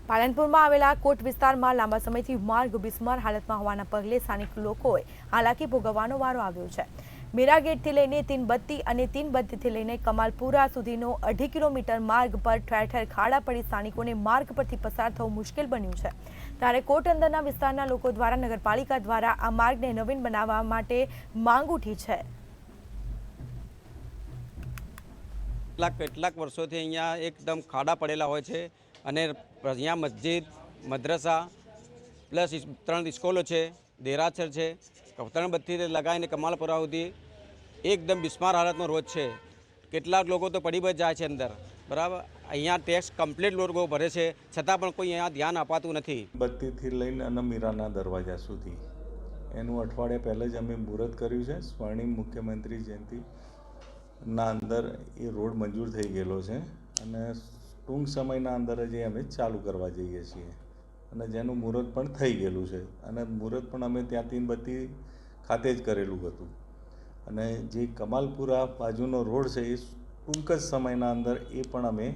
પાલનપુરમાં આવેલા કોટ વિસ્તારમાં લાંબા સમયથી માર્ગ બિસ્માર હાલતમાં હોવાના પગલે સ્થાનિક લોકોએ હાલાકી ભોગવવાનો વારો આવ્યો છે। મીરા ગેટથી લઈને તીનબત્તી અને તીનબત્તીથી લઈને કમાલપુરા સુધીનો 2.5 કિલોમીટર માર્ગ પર ઠેર ઠેર ખાડા પડી સ્થાનિકોને માર્ગ પરથી પસાર થવું મુશ્કેલ બન્યું છે। ત્યારે કોટ અંદરના વિસ્તારના લોકો દ્વારા નગરપાલિકા દ્વારા આ માર્ગને નવીન બનાવવા માટે માંગ ઉઠી છે। કેટલાક વર્ષોથી અહીંયા એકદમ ખાડા પડેલા હોય છે અને અહીંયા મસ્જિદ, મદ્રસા પ્લસ 3 સ્કૂલો છે, દેરાસર છે, ત્રણબત્તીથી લગાવીને કમાલપુરા સુધી એકદમ બિસ્માર હાલતનો રોડ છે। કેટલાક લોકો તો પડી જ જાય છે અંદર, બરાબર। અહીંયા ટેક્સ કમ્પ્લીટ લોકો ભરે છે છતાં પણ કોઈ અહીંયા ધ્યાન અપાતું નથી। બત્તીથી લઈને અને મીરાના દરવાજા સુધી એનું અઠવાડિયા પહેલાં જ અમે મુહૂર્ત કર્યું છે। સ્વર્ણિમ મુખ્યમંત્રી જયંતિના અંદર એ રોડ મંજૂર થઈ ગયેલો છે અને ટૂંક સમયના અંદર જ અમે ચાલુ કરવા જઈએ છીએ અને જેનું મુહૂર્ત પણ થઈ ગયેલું છે અને મુહૂર્ત પણ અમે ત્યાં તીનબત્તી ખાતે જ કરેલું હતું અને જે કમાલપુરા બાજુનો રોડ છે એ ટૂંક જ સમયના અંદર એ પણ અમે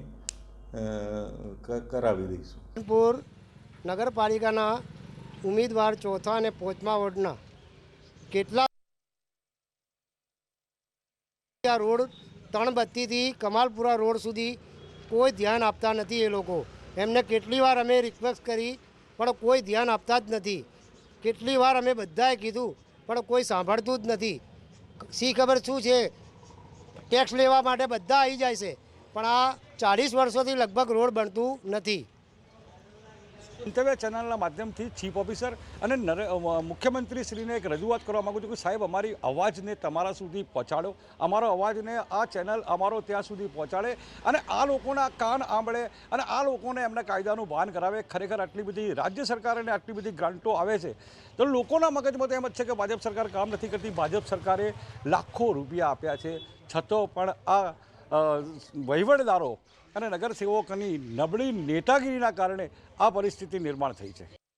કરાવી દઈશું। પાલનપુર નગરપાલિકાના ઉમેદવાર ચોથા અને પાંચમા વોર્ડના કેટલા રોડ ત્રણબત્તીથી કમાલપુરા રોડ સુધી કોઈ ધ્યાન આપતા નથી। એ લોકો એમને કેટલી વાર અમે રિક્વેસ્ટ કરી પણ કોઈ ધ્યાન આપતા જ નથી। કેટલી વાર અમે બધાએ કીધું પણ કોઈ સાંભળતું જ નથી। શી ખબર શું છે, ટેક્સ લેવા માટે બધા આવી જાય છે પણ આ 40 વર્ષોથી લગભગ રોડ બનતું નથી। મંતવ્ય ચેનલના માધ્યમથી ચીફ ઓફિસર અને મુખ્યમંત્રીશ્રીને એક રજૂઆત કરવા માગું છું કે સાહેબ અમારી અવાજને તમારા સુધી પહોંચાડો, અમારો અવાજને આ ચેનલ અમારો ત્યાં સુધી પહોંચાડે અને આ લોકોના કાન આંબળે અને આ લોકોને એમના કાયદાનું ભાન કરાવે। ખરેખર આટલી બધી રાજ્ય સરકારને આટલી બધી ગ્રાન્ટો આવે છે તો લોકોના મગજમાં તો એમ જ છે કે ભાજપ સરકાર કામ નથી કરતી। ભાજપ સરકારે લાખો રૂપિયા આપ્યા છે છતાં પણ આ વહીવટદારો અને નગરસેવકોની નબળી નેતાગીરીના કારણે આ પરિસ્થિતિ નિર્માણ થઈ છે।